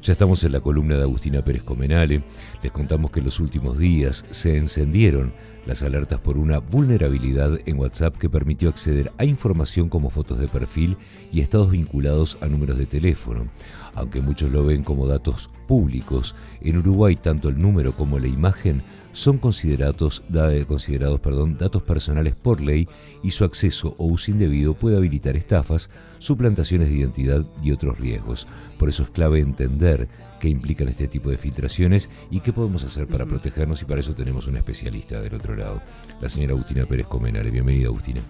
Ya estamos en la columna de Agustina Pérez Comenale. Les contamos que en los últimos días se encendieron las alertas por una vulnerabilidad en WhatsApp que permitió acceder a información como fotos de perfil y estados vinculados a números de teléfono. Aunque muchos lo ven como datos públicos, en Uruguay tanto el número como la imagen son considerados datos personales por ley y su acceso o uso indebido puede habilitar estafas, suplantaciones de identidad y otros riesgos. Por eso es clave entender qué implican este tipo de filtraciones y qué podemos hacer para protegernos, y para eso tenemos una especialista del otro lado, la señora Agustina Pérez Comenale. Bienvenida, Agustina.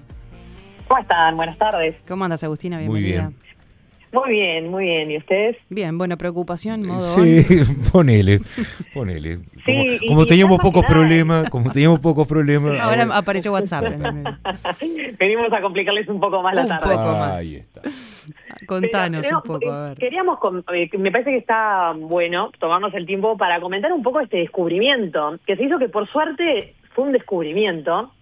¿Cómo están? Buenas tardes. ¿Cómo andas, Agustina? Bienvenida. Muy bien, muy bien. ¿Y ustedes? Bien, bueno, preocupación, modo Sí, ponele. Sí, como teníamos pocos problemas, Ahora apareció WhatsApp. Venimos a complicarles un poco más la tarde. Un poco más. Ahí está. Contanos un poco, a ver. Queríamos, me parece que está bueno tomarnos el tiempo para comentar un poco este descubrimiento, que se hizo, que por suerte fue un descubrimiento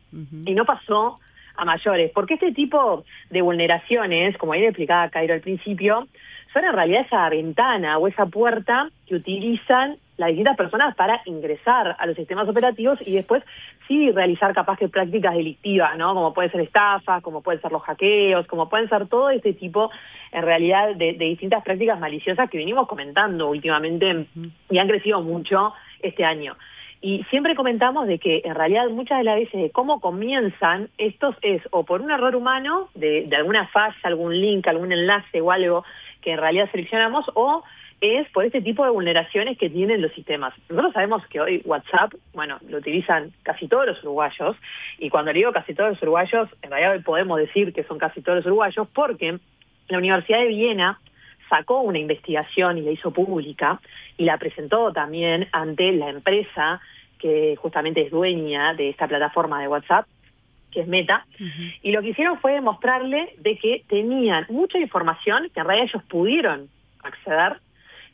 y no pasó a mayores, porque este tipo de vulneraciones, como ahí explicaba Cairo al principio, son en realidad esa ventana o esa puerta que utilizan las distintas personas para ingresar a los sistemas operativos y después sí realizar capaz que prácticas delictivas, ¿no? Como pueden ser estafas, como pueden ser los hackeos, como pueden ser todo este tipo, en realidad, de distintas prácticas maliciosas que venimos comentando últimamente y han crecido mucho este año. Y siempre comentamos de que en realidad muchas de las veces de cómo comienzan estos es o por un error humano, de alguna falla, algún link, algún enlace o algo que en realidad seleccionamos, o es por este tipo de vulneraciones que tienen los sistemas. Nosotros sabemos que hoy WhatsApp, bueno, lo utilizan casi todos los uruguayos, y cuando le digo casi todos los uruguayos, en realidad hoy podemos decir que son casi todos los uruguayos, porque la Universidad de Viena sacó una investigación y la hizo pública y la presentó también ante la empresa que justamente es dueña de esta plataforma de WhatsApp, que es Meta, y lo que hicieron fue demostrarle de que tenían mucha información que en realidad ellos pudieron acceder,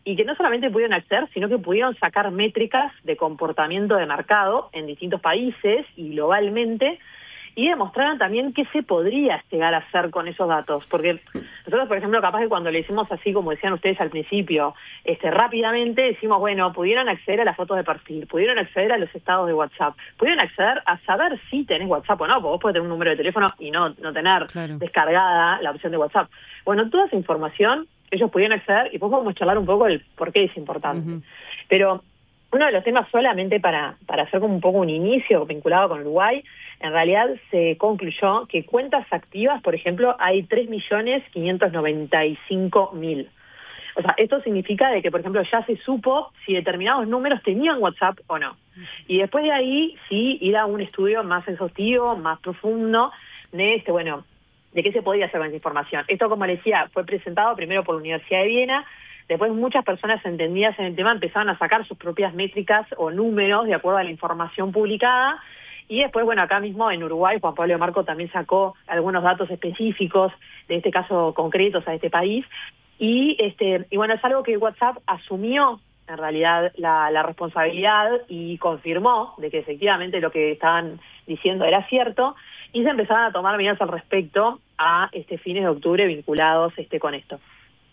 y que no solamente pudieron acceder, sino que pudieron sacar métricas de comportamiento de mercado en distintos países y globalmente, y demostraron también qué se podría llegar a hacer con esos datos. Porque nosotros, por ejemplo, capaz que cuando le hicimos así, como decían ustedes al principio, rápidamente decimos, bueno, pudieron acceder a las fotos de perfil, pudieron acceder a los estados de WhatsApp, pudieron acceder a saber si tenés WhatsApp o no, porque vos podés tener un número de teléfono y no tener descargada la opción de WhatsApp. Bueno, toda esa información ellos pudieron acceder, y después podemos charlar un poco el por qué es importante. Pero uno de los temas, solamente para hacer como un poco un inicio vinculado con Uruguay, en realidad se concluyó que cuentas activas, por ejemplo, hay 3.595.000. O sea, esto significa de que, por ejemplo, ya se supo si determinados números tenían WhatsApp o no. Y después de ahí sí ir a un estudio más exhaustivo, más profundo, de de qué se podía hacer con esa información. Esto, como les decía, fue presentado primero por la Universidad de Viena. Después muchas personas entendidas en el tema empezaron a sacar sus propias métricas o números de acuerdo a la información publicada. Y después, acá mismo en Uruguay, Juan Pablo de Marco también sacó algunos datos específicos de este caso concretos a este país. Y bueno, es algo que WhatsApp asumió en realidad la responsabilidad y confirmó de que efectivamente lo que estaban diciendo era cierto, y se empezaron a tomar medidas al respecto a fines de octubre vinculados con esto.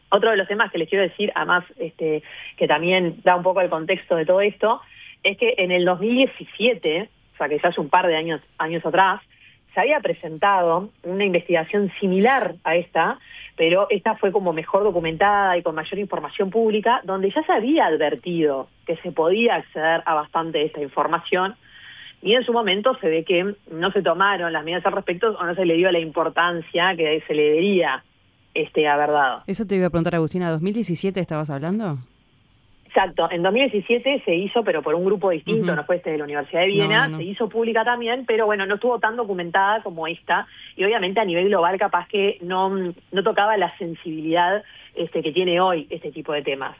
Otro de los temas que les quiero decir, además, que también da un poco el contexto de todo esto, es que en el 2017, o sea que ya hace un par de años atrás, se había presentado una investigación similar a esta, pero esta fue como mejor documentada y con mayor información pública, donde ya se había advertido que se podía acceder a bastante de esta información, y en su momento se ve que no se tomaron las medidas al respecto o no se le dio la importancia que se le debería haber dado. Eso te iba a preguntar, Agustina, ¿2017 estabas hablando? Exacto, en 2017 se hizo, pero por un grupo distinto, no fue de la Universidad de Viena, se hizo pública también, pero no estuvo tan documentada como esta, y obviamente a nivel global capaz que no tocaba la sensibilidad que tiene hoy este tipo de temas.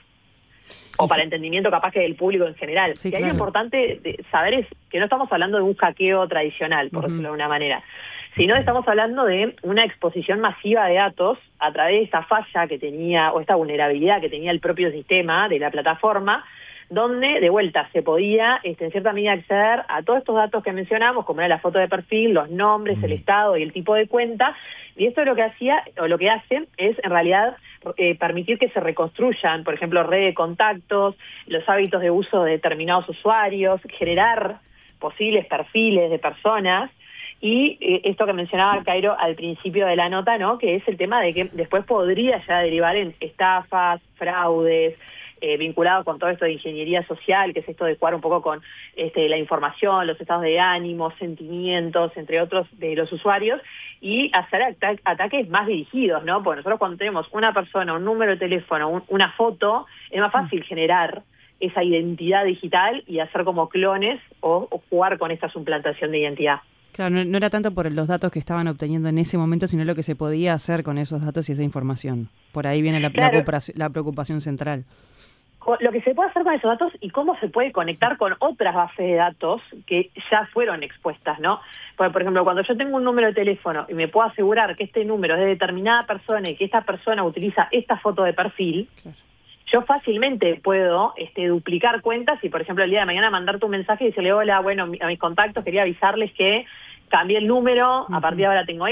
O para entendimiento capaz que del público en general. Sí, y ahí lo importante saber es que no estamos hablando de un hackeo tradicional, por decirlo de una manera, sino estamos hablando de una exposición masiva de datos a través de esta falla que tenía, o esta vulnerabilidad que tenía el propio sistema de la plataforma, donde de vuelta se podía en cierta medida acceder a todos estos datos que mencionamos, como era la foto de perfil, los nombres, el estado y el tipo de cuenta, y esto lo que hacía, o lo que hace, es en realidad permitir que se reconstruyan, por ejemplo, redes de contactos, los hábitos de uso de determinados usuarios, generar posibles perfiles de personas, y esto que mencionaba Cairo al principio de la nota, ¿no? Que es el tema de que después podría ya derivar en estafas, fraudes, vinculado con todo esto de ingeniería social, que es esto de jugar un poco con la información, los estados de ánimo, sentimientos, entre otros, de los usuarios, y hacer ataques más dirigidos, ¿no? Porque nosotros cuando tenemos una persona, un número de teléfono, una foto, es más fácil generar esa identidad digital y hacer como clones o jugar con esta suplantación de identidad. Claro, no era tanto por los datos que estaban obteniendo en ese momento, sino lo que se podía hacer con esos datos y esa información. Por ahí viene la preocupación central. Lo que se puede hacer con esos datos y cómo se puede conectar con otras bases de datos que ya fueron expuestas, ¿no? Porque, por ejemplo, cuando yo tengo un número de teléfono y me puedo asegurar que este número es de determinada persona y que esta persona utiliza esta foto de perfil, claro, yo fácilmente puedo duplicar cuentas y, por ejemplo, el día de mañana mandarte un mensaje y decirle, hola, bueno, a mis contactos quería avisarles que cambié el número, a partir de ahora tengo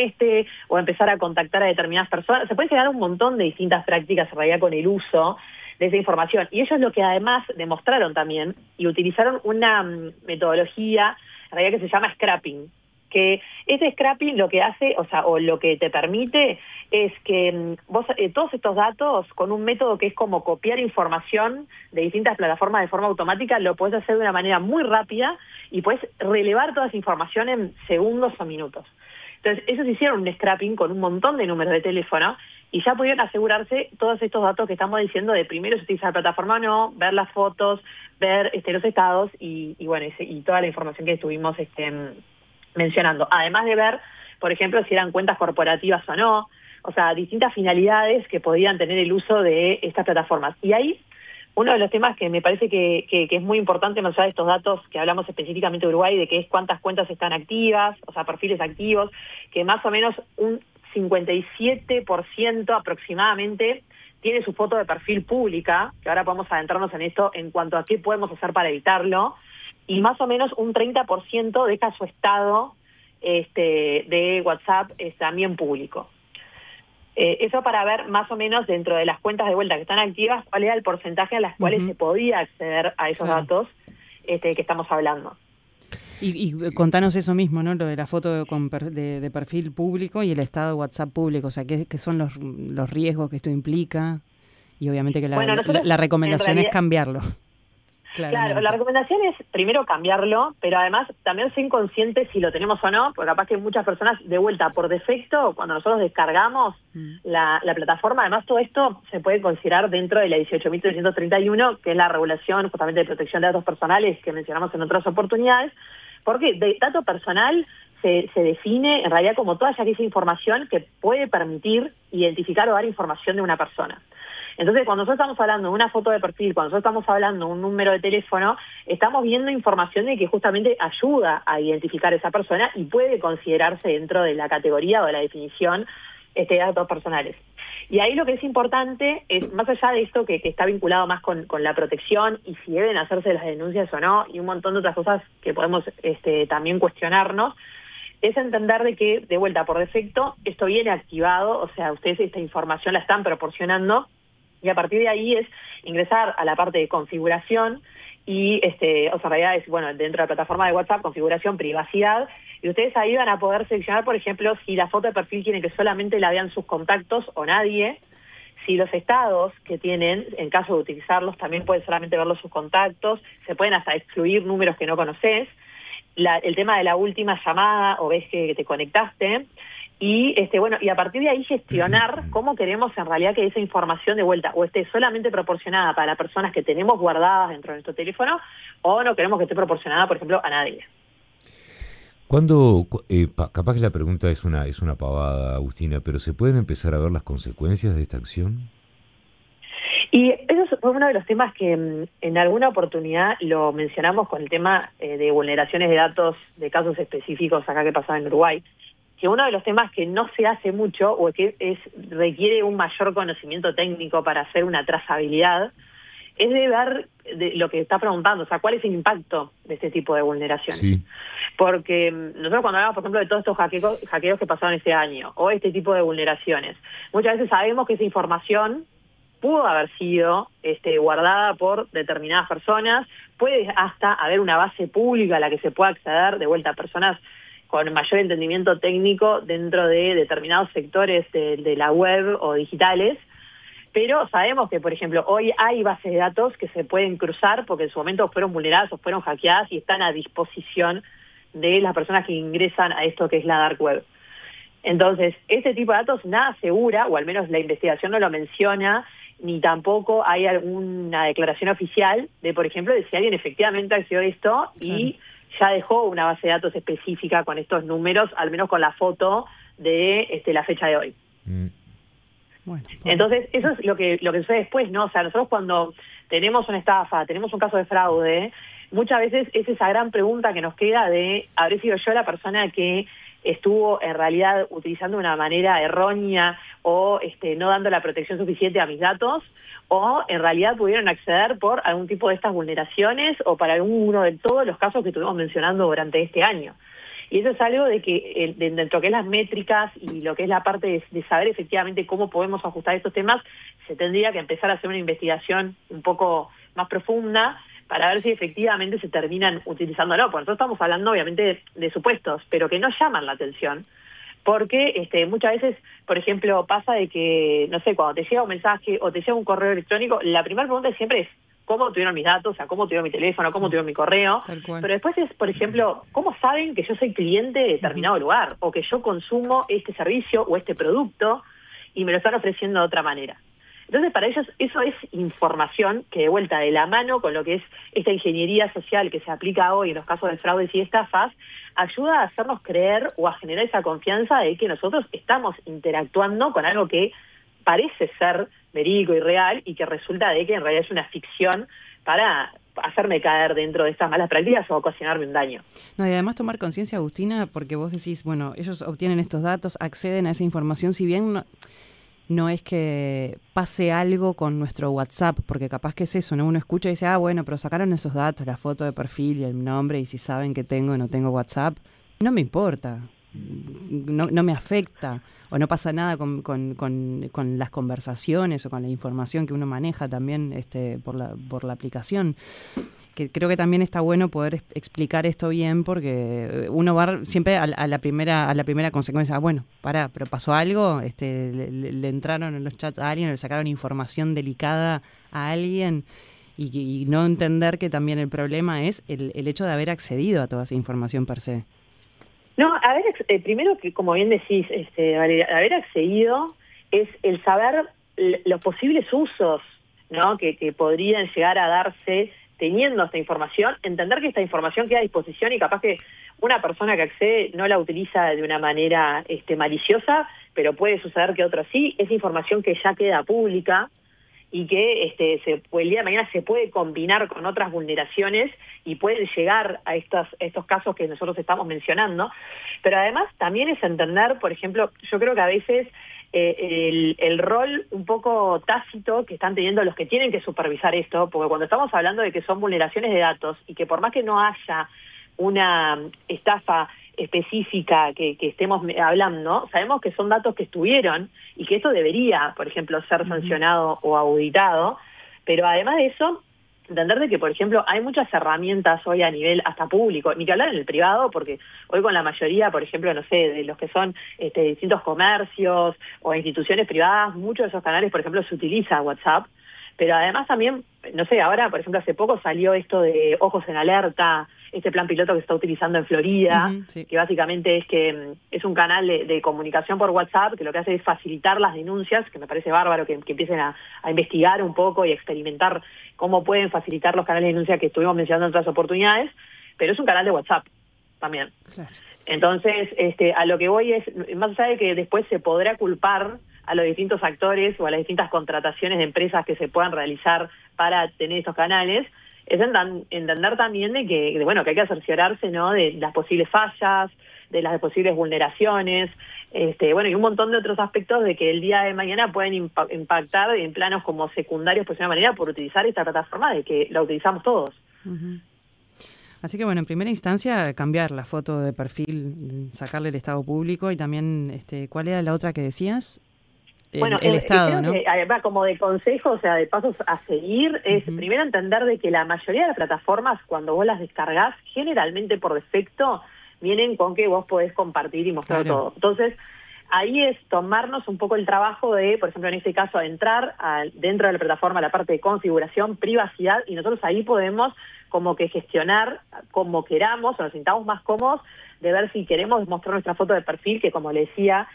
o empezar a contactar a determinadas personas. Se pueden generar un montón de distintas prácticas en realidad con el uso de esa información. Y ellos lo que además demostraron también, y utilizaron una metodología en realidad que se llama scrapping, que ese scrapping lo que hace, o lo que te permite es que vos todos estos datos, con un método que es como copiar información de distintas plataformas de forma automática, lo podés hacer de una manera muy rápida y podés relevar toda esa información en segundos o minutos. Entonces, ellos hicieron un scrapping con un montón de números de teléfono y ya pudieron asegurarse todos estos datos que estamos diciendo de primero si utiliza la plataforma o no, ver las fotos, ver los estados y toda la información que estuvimos mencionando. Además de ver, por ejemplo, si eran cuentas corporativas o no, distintas finalidades que podían tener el uso de estas plataformas. Y ahí, uno de los temas que me parece que es muy importante, más allá de estos datos que hablamos específicamente de Uruguay, de que es cuántas cuentas están activas, perfiles activos, que más o menos un 57% aproximadamente tiene su foto de perfil pública, que ahora podemos adentrarnos en esto en cuanto a qué podemos hacer para evitarlo, y más o menos un 30% deja su estado de WhatsApp también público. Eso para ver más o menos dentro de las cuentas de vuelta que están activas, cuál era el porcentaje a las cuales se podía acceder a esos datos que estamos hablando. Y contanos eso mismo, ¿no? Lo de la foto de perfil público y el estado de WhatsApp público, ¿qué son los riesgos que esto implica? Y obviamente que la recomendación es cambiarlo. Claro, la recomendación es primero cambiarlo, pero además también ser conscientes si lo tenemos o no, porque capaz que muchas personas de vuelta por defecto, cuando nosotros descargamos la plataforma, además todo esto se puede considerar dentro de la 18.331, que es la regulación justamente de protección de datos personales que mencionamos en otras oportunidades, porque de dato personal se define en realidad como toda aquella información que puede permitir identificar o dar información de una persona. Entonces, cuando nosotros estamos hablando de una foto de perfil, cuando nosotros estamos hablando de un número de teléfono, estamos viendo información de que justamente ayuda a identificar a esa persona y puede considerarse dentro de la categoría o de la definición de datos personales. Y ahí lo que es importante es, más allá de esto que está vinculado más con la protección y si deben hacerse las denuncias o no, y un montón de otras cosas que podemos también cuestionarnos, es entender de que, de vuelta, por defecto, esto viene activado, ustedes esta información la están proporcionando, y a partir de ahí es ingresar a la parte de configuración y, en realidad es, dentro de la plataforma de WhatsApp, configuración, privacidad, y ustedes ahí van a poder seleccionar, por ejemplo, si la foto de perfil quieren que solamente la vean sus contactos o nadie, si los estados que tienen, en caso de utilizarlos, también pueden solamente verlos sus contactos, se pueden hasta excluir números que no conoces, el tema de la última llamada o ves que te conectaste, y y a partir de ahí gestionar cómo queremos en realidad que esa información de vuelta o esté solamente proporcionada para las personas que tenemos guardadas dentro de nuestro teléfono o no queremos que esté proporcionada, por ejemplo, a nadie. Cuando, capaz que la pregunta es una pavada, Agustina, pero ¿se pueden empezar a ver las consecuencias de esta acción? Y eso fue uno de los temas que en alguna oportunidad lo mencionamos con el tema de vulneraciones de datos de casos específicos acá que pasaba en Uruguay, que uno de los temas que no se hace mucho o que requiere un mayor conocimiento técnico para hacer una trazabilidad es de ver de lo que está preguntando, o sea, cuál es el impacto de este tipo de vulneraciones. Sí. Porque nosotros cuando hablamos, por ejemplo, de todos estos hackeos que pasaron este año, o este tipo de vulneraciones, muchas veces sabemos que esa información pudo haber sido guardada por determinadas personas, puede hasta haber una base pública a la que se pueda acceder, de vuelta a personas con mayor entendimiento técnico dentro de determinados sectores de la web o digitales, pero sabemos que, por ejemplo, hoy hay bases de datos que se pueden cruzar porque en su momento fueron vulneradas o fueron hackeadas y están a disposición de las personas que ingresan a esto que es la dark web. Entonces, este tipo de datos nada asegura, o al menos la investigación no lo menciona, ni tampoco hay alguna declaración oficial de, por ejemplo, de si alguien efectivamente accedió a esto y ya dejó una base de datos específica con estos números, al menos con la foto de la fecha de hoy. Bueno, entonces, eso es lo que sucede después, ¿no? O sea, nosotros cuando tenemos una estafa, tenemos un caso de fraude, muchas veces es esa gran pregunta que nos queda de, ¿habré sido yo la persona que estuvo en realidad utilizando de una manera errónea o no dando la protección suficiente a mis datos? ¿O en realidad pudieron acceder por algún tipo de estas vulneraciones o para alguno de todos los casos que estuvimos mencionando durante este año? Y eso es algo de que dentro que es las métricas y lo que es la parte de saber efectivamente cómo podemos ajustar estos temas, se tendría que empezar a hacer una investigación un poco más profunda para ver si efectivamente se terminan utilizando o no. Porque nosotros estamos hablando obviamente de supuestos, pero que no llaman la atención. Porque muchas veces, por ejemplo, pasa de que, no sé, cuando te llega un mensaje o te llega un correo electrónico, la primera pregunta siempre es cómo tuvieron mis datos, o sea, cómo tuvieron mi teléfono, cómo tuvieron mi correo. Pero después es, por ejemplo, ¿cómo saben que yo soy cliente de determinado lugar? O que yo consumo este servicio o este producto y me lo están ofreciendo de otra manera. Entonces, para ellos eso es información que de vuelta de la mano con lo que es esta ingeniería social que se aplica hoy en los casos de fraudes y estafas, ayuda a hacernos creer o a generar esa confianza de que nosotros estamos interactuando con algo que parece ser verídico y real y que resulta de que en realidad es una ficción para hacerme caer dentro de estas malas prácticas o ocasionarme un daño. No, y además tomar conciencia, Agustina, porque vos decís, bueno, ellos obtienen estos datos, acceden a esa información, si bien no es que pase algo con nuestro WhatsApp, porque capaz que es eso, ¿no? Uno escucha y dice, bueno, pero sacaron esos datos, la foto de perfil y el nombre, y si saben que tengo o no tengo WhatsApp, no me importa, no me afecta, o no pasa nada con las conversaciones o con la información que uno maneja también por la aplicación. Que creo que también está bueno poder explicar esto bien, porque uno va siempre a la primera consecuencia. Bueno, pero pasó algo, le entraron en los chats a alguien, le sacaron información delicada a alguien, y no entender que también el problema es el hecho de haber accedido a toda esa información per se. No, primero que, como bien decís, Valeria, haber accedido es el saber los posibles usos, ¿no? que podrían llegar a darse teniendo esta información, entender que esta información queda a disposición y capaz que una persona que accede no la utiliza de una manera maliciosa, pero puede suceder que otros sí. Es información que ya queda pública y que el día de mañana se puede combinar con otras vulneraciones y pueden llegar a estos casos que nosotros estamos mencionando. Pero además también es entender, por ejemplo, yo creo que a veces el rol un poco tácito que están teniendo los que tienen que supervisar esto, porque cuando estamos hablando de que son vulneraciones de datos y que por más que no haya una estafa específica que estemos hablando, sabemos que son datos que estuvieron y que esto debería, por ejemplo, ser sancionado o auditado, pero además de eso, entender de que, por ejemplo, hay muchas herramientas hoy a nivel hasta público, ni que hablar en el privado, porque hoy con la mayoría, por ejemplo, no sé, de los que son distintos comercios o instituciones privadas, muchos de esos canales, por ejemplo, se utiliza WhatsApp, pero además también, no sé, ahora, por ejemplo, hace poco salió esto de Ojos en Alerta, este plan piloto que se está utilizando en Florida, sí, que básicamente es un canal de comunicación por WhatsApp que lo que hace es facilitar las denuncias, que me parece bárbaro que empiecen a investigar un poco y experimentar cómo pueden facilitar los canales de denuncia que estuvimos mencionando en otras oportunidades, pero es un canal de WhatsApp también. Claro. Entonces, a lo que voy es, más allá de que después se podrá culpar a los distintos actores o a las distintas contrataciones de empresas que se puedan realizar para tener estos canales, es entender también de que hay que cerciorarse, ¿no?, de las posibles fallas, de las posibles vulneraciones, bueno, y un montón de otros aspectos de que el día de mañana pueden impactar en planos como secundarios, pues de una manera, por utilizar esta plataforma de que la utilizamos todos. Uh-huh. Así que bueno, en primera instancia cambiar la foto de perfil, sacarle el estado público y también, ¿cuál era la otra que decías? Bueno, el estado, creo ¿no? que, además, como de consejo, o sea, de pasos a seguir, es primero entender de que la mayoría de las plataformas, cuando vos las descargás, generalmente por defecto vienen con que vos podés compartir y mostrar todo. Entonces, ahí es tomarnos un poco el trabajo de, por ejemplo, en este caso, entrar dentro de la plataforma la parte de configuración, privacidad, y nosotros ahí podemos como que gestionar como queramos o nos sintamos más cómodos de ver si queremos mostrar nuestra foto de perfil, que como le decía,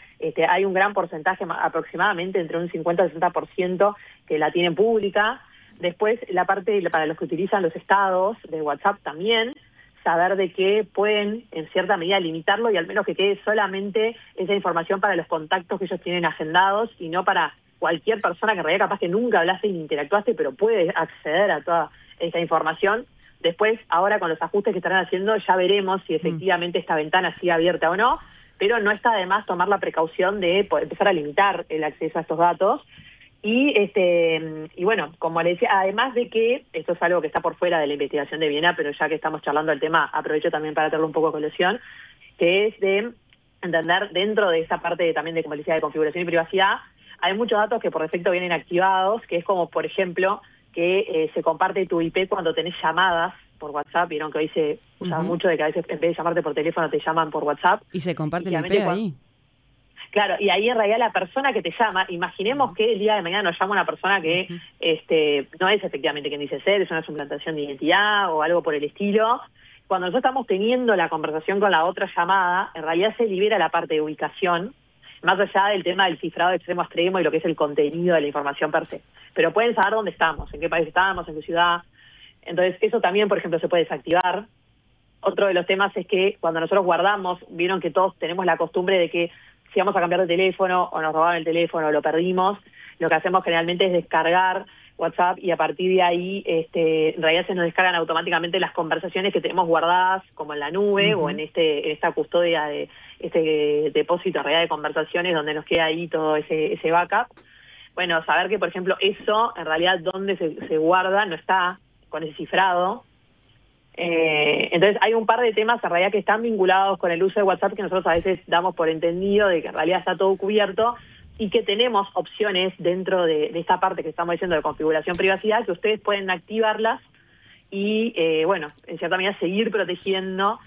hay un gran porcentaje, aproximadamente entre un 50 y 60% que la tienen pública. Después, la parte para los que utilizan los estados de WhatsApp también, saber de que pueden, en cierta medida, limitarlo y al menos que quede solamente esa información para los contactos que ellos tienen agendados y no para cualquier persona que en realidad capaz que nunca hablaste ni interactuaste, pero puede acceder a toda esa información. Después, ahora con los ajustes que estarán haciendo, ya veremos si efectivamente esta ventana sigue abierta o no, pero no está de más tomar la precaución de empezar a limitar el acceso a estos datos. Y bueno, como le decía, además de que esto es algo que está por fuera de la investigación de Viena, pero ya que estamos charlando del tema, aprovecho también para traerlo un poco a colación, que es de entender dentro de esa parte también de, como le decía, de configuración y privacidad, hay muchos datos que por defecto vienen activados, que es como, por ejemplo, que se comparte tu IP cuando tenés llamadas por WhatsApp. Vieron que hoy se usa mucho de que a veces en vez de llamarte por teléfono te llaman por WhatsApp. Y se comparte el IP ahí. Claro, y ahí en realidad la persona que te llama, imaginemos que el día de mañana nos llama una persona que no es efectivamente quien dice ser, es una suplantación de identidad o algo por el estilo. Cuando nosotros estamos teniendo la conversación con la otra llamada, en realidad se libera la parte de ubicación, más allá del tema del cifrado de extremo a extremo y lo que es el contenido de la información per se. Pero pueden saber dónde estamos, en qué país estamos, en qué ciudad. Entonces, eso también, por ejemplo, se puede desactivar. Otro de los temas es que cuando nosotros guardamos, vieron que todos tenemos la costumbre de que si vamos a cambiar de teléfono o nos robaron el teléfono o lo perdimos, lo que hacemos generalmente es descargar WhatsApp y a partir de ahí en realidad se nos descargan automáticamente las conversaciones que tenemos guardadas como en la nube o en esta custodia de este depósito en realidad de conversaciones donde nos queda ahí todo ese backup. Bueno, saber que por ejemplo eso en realidad donde se guarda no está con ese cifrado. Entonces hay un par de temas en realidad que están vinculados con el uso de WhatsApp que nosotros a veces damos por entendido de que en realidad está todo cubierto y que tenemos opciones dentro de esta parte que estamos diciendo de configuración privacidad que ustedes pueden activarlas y bueno, en cierta medida seguir protegiendo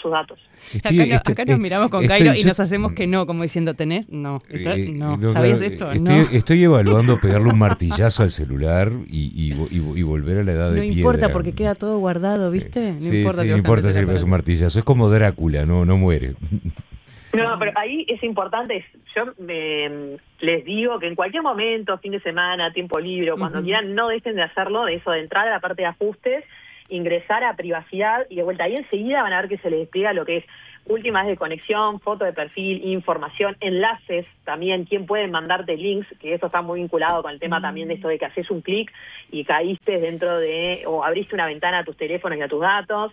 sus datos. Acá nos miramos con Cairo y nos hacemos que no, como diciendo, ¿tenés? No, no. ¿Sabías esto? Estoy evaluando pegarle un martillazo al celular y volver a la edad de piedra. No importa porque queda todo guardado, ¿viste? No importa si le pegas un martillazo. Es como Drácula, no muere. No, pero ahí es importante, yo les digo que en cualquier momento, fin de semana, tiempo libre, cuando quieran, no dejen de hacerlo, de eso de entrar a la parte de ajustes, ingresar a privacidad y de vuelta ahí enseguida van a ver que se les despliega lo que es últimas de conexión, foto de perfil, información, enlaces también, quién puede mandarte links, que eso está muy vinculado con el tema también de esto de que haces un clic y caíste dentro o abriste una ventana a tus teléfonos y a tus datos.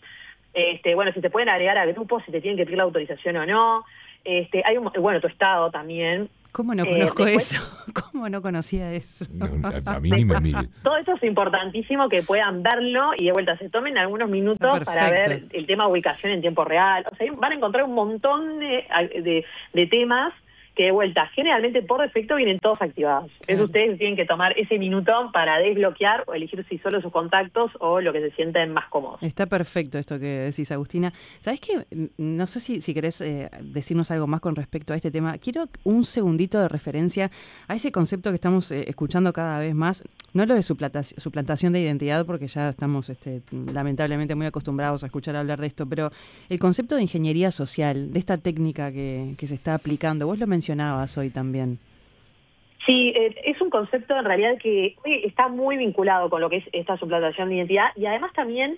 Bueno, si te pueden agregar a grupos, si te tienen que pedir la autorización o no. Hay tu estado también. ¿Cómo no conozco eso? ¿Cómo no conocía eso? No, a mí ni me mire. Todo eso es importantísimo que puedan verlo y de vuelta se tomen algunos minutos para ver el tema ubicación en tiempo real. O sea, van a encontrar un montón de temas que de vuelta generalmente por defecto vienen todos activados. Entonces ustedes tienen que tomar ese minuto para desbloquear o elegir si solo sus contactos o lo que se sienten más cómodos. Está perfecto esto que decís, Agustina. ¿Sabés qué? No sé si querés decirnos algo más con respecto a este tema. Quiero un segundito de referencia a ese concepto que estamos escuchando cada vez más. No lo de suplantación de identidad, porque ya estamos lamentablemente muy acostumbrados a escuchar hablar de esto, pero el concepto de ingeniería social, de esta técnica que se está aplicando, vos lo mencionabas hoy también. Sí, es un concepto en realidad que está muy vinculado con lo que es esta suplantación de identidad y además también,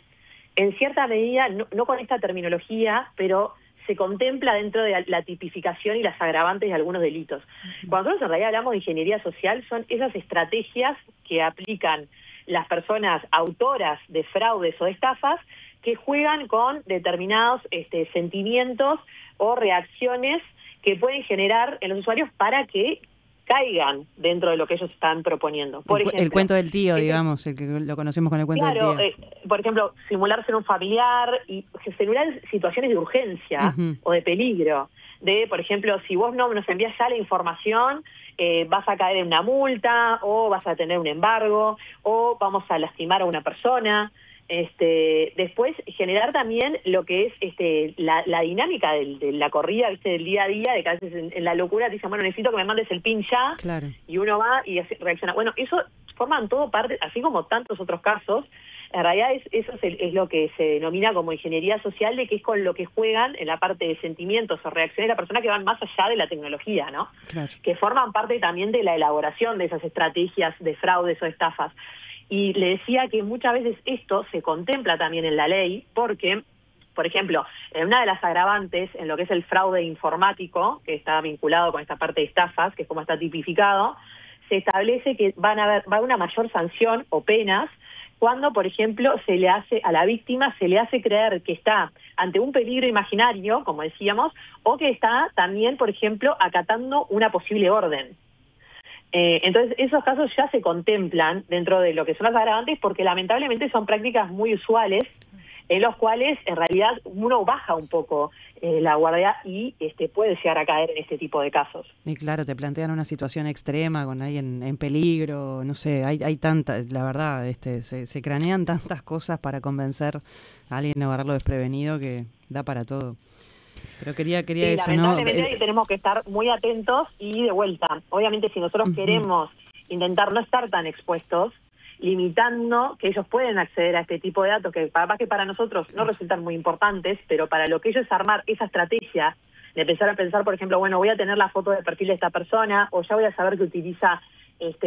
en cierta medida, no con esta terminología, pero se contempla dentro de la tipificación y las agravantes de algunos delitos. Cuando nosotros en realidad hablamos de ingeniería social, son esas estrategias que aplican las personas autoras de fraudes o de estafas que juegan con determinados sentimientos o reacciones que pueden generar en los usuarios para que caigan dentro de lo que ellos están proponiendo. Por ejemplo, el cuento del tío, digamos, el que lo conocemos con el cuento del tío. Por ejemplo, simular ser un familiar y simular situaciones de urgencia o de peligro. Por ejemplo, si vos no nos envías ya la información, vas a caer en una multa, o vas a tener un embargo, o vamos a lastimar a una persona. Después generar también lo que es la dinámica de la corrida, ¿viste? Del día a día, de que a veces en la locura te dicen, bueno, necesito que me mandes el PIN ya, claro. Y uno va y reacciona. Bueno, eso forman todo parte, así como tantos otros casos. En realidad eso es lo que se denomina como ingeniería social, de que es con lo que juegan en la parte de sentimientos o reacciones de la persona que van más allá de la tecnología, ¿no? Claro. Que forman parte también de la elaboración de esas estrategias de fraudes o estafas. Y le decía que muchas veces esto se contempla también en la ley porque, por ejemplo, en una de las agravantes en lo que es el fraude informático, que está vinculado con esta parte de estafas, que es como está tipificado, se establece que va a haber una mayor sanción o penas cuando, por ejemplo, se le hace a la víctima, se le hace creer que está ante un peligro imaginario, como decíamos, o que está también, por ejemplo, acatando una posible orden. Entonces, esos casos ya se contemplan dentro de lo que son las agravantes porque lamentablemente son prácticas muy usuales en los cuales en realidad uno baja un poco la guardia y puede llegar a caer en este tipo de casos. Y claro, te plantean una situación extrema con alguien en peligro, no sé, hay tanta, la verdad, se cranean tantas cosas para convencer a alguien de agarrarlo desprevenido que da para todo. Pero quería sí, eso, lamentablemente ¿no? Tenemos que estar muy atentos y de vuelta. Obviamente si nosotros queremos intentar no estar tan expuestos, limitando que ellos pueden acceder a este tipo de datos que capaz que para nosotros no resultan muy importantes, pero para lo que ellos es armar esa estrategia de empezar a pensar, por ejemplo, bueno, voy a tener la foto de perfil de esta persona, o ya voy a saber que utiliza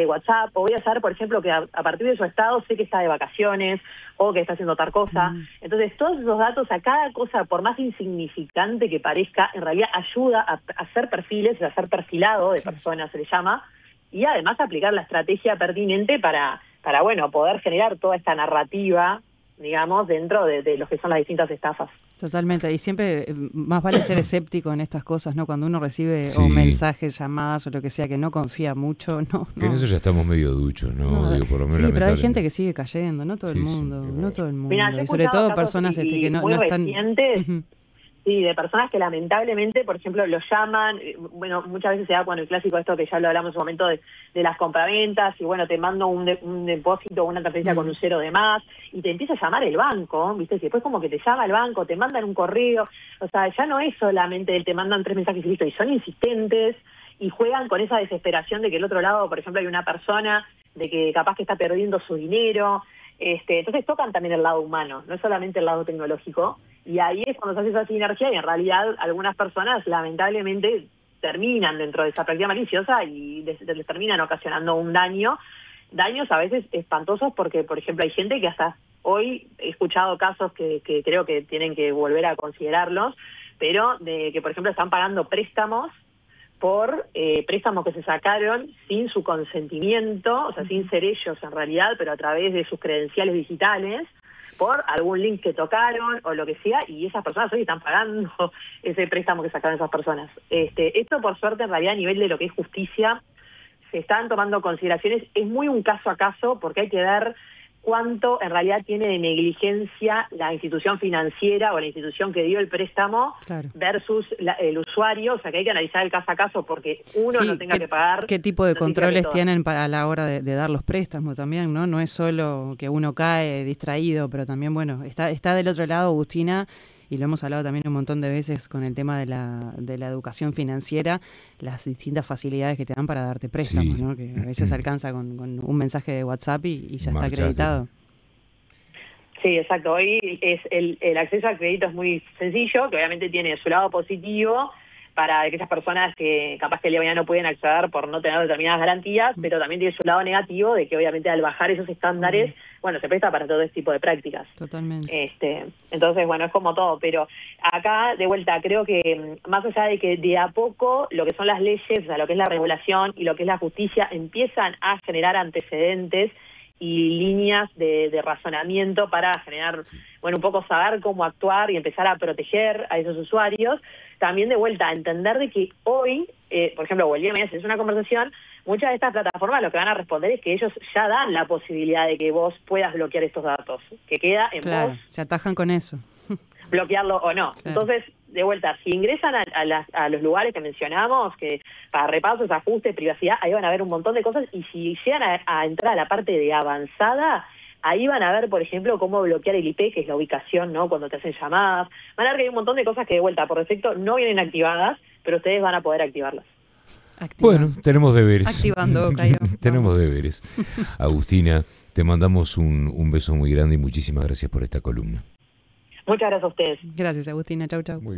WhatsApp, o voy a saber, por ejemplo, que a partir de su estado sé que está de vacaciones o que está haciendo tal cosa. Entonces, todos esos datos, a cada cosa, por más insignificante que parezca, en realidad ayuda a hacer perfiles, a hacer perfilado de personas, se le llama, y además aplicar la estrategia pertinente para bueno, poder generar toda esta narrativa, digamos, dentro de lo que son las distintas estafas. Totalmente, y siempre más vale ser escéptico en estas cosas, ¿no? Cuando uno recibe sí. mensajes, llamadas o lo que sea, que no confía mucho, no. Que en eso ya estamos medio duchos, ¿no? Digo, por lo menos sí, pero hay gente que sigue cayendo, no todo el mundo, no todo el mundo. Mirá, y sobre todo personas que no están... Recientes, sí, de personas que lamentablemente, por ejemplo, los llaman, bueno, muchas veces se da cuando el clásico esto que ya lo hablamos en un momento de las compraventas, y bueno, te mando un depósito o una transferencia con un cero de más, y te empieza a llamar el banco, ¿viste? Y después como que te llama el banco, te mandan un correo, o sea, ya no es solamente te mandan 3 mensajes y listo, y son insistentes, y juegan con esa desesperación de que el otro lado, por ejemplo, hay una persona de que capaz que está perdiendo su dinero. Entonces tocan también el lado humano, no es solamente el lado tecnológico, y ahí es cuando se hace esa sinergia y en realidad algunas personas lamentablemente terminan dentro de esa práctica maliciosa y les terminan ocasionando daños a veces espantosos porque, por ejemplo, hay gente que hasta hoy he escuchado casos que creo que tienen que volver a considerarlos, pero de que, por ejemplo, están pagando préstamos por préstamos que se sacaron sin su consentimiento, o sea, sin ser ellos en realidad, pero a través de sus credenciales digitales, por algún link que tocaron o lo que sea, y esas personas hoy están pagando ese préstamo que sacaron esas personas. Esto, por suerte, en realidad, a nivel de lo que es justicia, se están tomando consideraciones. Es muy un caso a caso, porque hay que ver cuánto en realidad tiene de negligencia la institución financiera o la institución que dio el préstamo versus el usuario, o sea que hay que analizar el caso a caso porque uno no tenga que pagar. ¿Qué tipo de controles tienen para la hora de dar los préstamos también, no? No es solo que uno cae distraído, pero también, bueno, está del otro lado, Agustina, y lo hemos hablado también un montón de veces con el tema de la educación financiera, las distintas facilidades que te dan para darte préstamos, ¿no? Que a veces alcanza con un mensaje de WhatsApp y ya está acreditado. Sí, exacto. Hoy es el acceso al crédito es muy sencillo, que obviamente tiene su lado positivo para aquellas personas que capaz que el día de mañana no pueden acceder por no tener determinadas garantías, pero también tiene su lado negativo de que obviamente al bajar esos estándares, bueno, se presta para todo este tipo de prácticas. Totalmente. Entonces, bueno, es como todo, pero acá, de vuelta, creo que más allá de que de a poco lo que son las leyes, o sea, lo que es la regulación y lo que es la justicia, empiezan a generar antecedentes y líneas de razonamiento para generar, bueno, un poco saber cómo actuar y empezar a proteger a esos usuarios. También de vuelta a entender de que hoy, por ejemplo, o el IMS es una conversación, muchas de estas plataformas lo que van a responder es que ellos ya dan la posibilidad de que vos puedas bloquear estos datos, que queda en vos. Se atajan con eso. Bloquearlo o no. Claro. Entonces, de vuelta, si ingresan a los lugares que mencionamos, que para repasos, ajustes, privacidad, ahí van a ver un montón de cosas, y si llegan a entrar a la parte de avanzada, ahí van a ver, por ejemplo, cómo bloquear el IP, que es la ubicación, ¿no? Cuando te hacen llamadas. Van a ver que hay un montón de cosas que, de vuelta, por defecto, no vienen activadas, pero ustedes van a poder activarlas. Bueno, tenemos deberes. Activando, Caio. Tenemos deberes. Agustina, te mandamos un beso muy grande y muchísimas gracias por esta columna. Muchas gracias a ustedes. Gracias, Agustina. Chau, chau. Muy bien.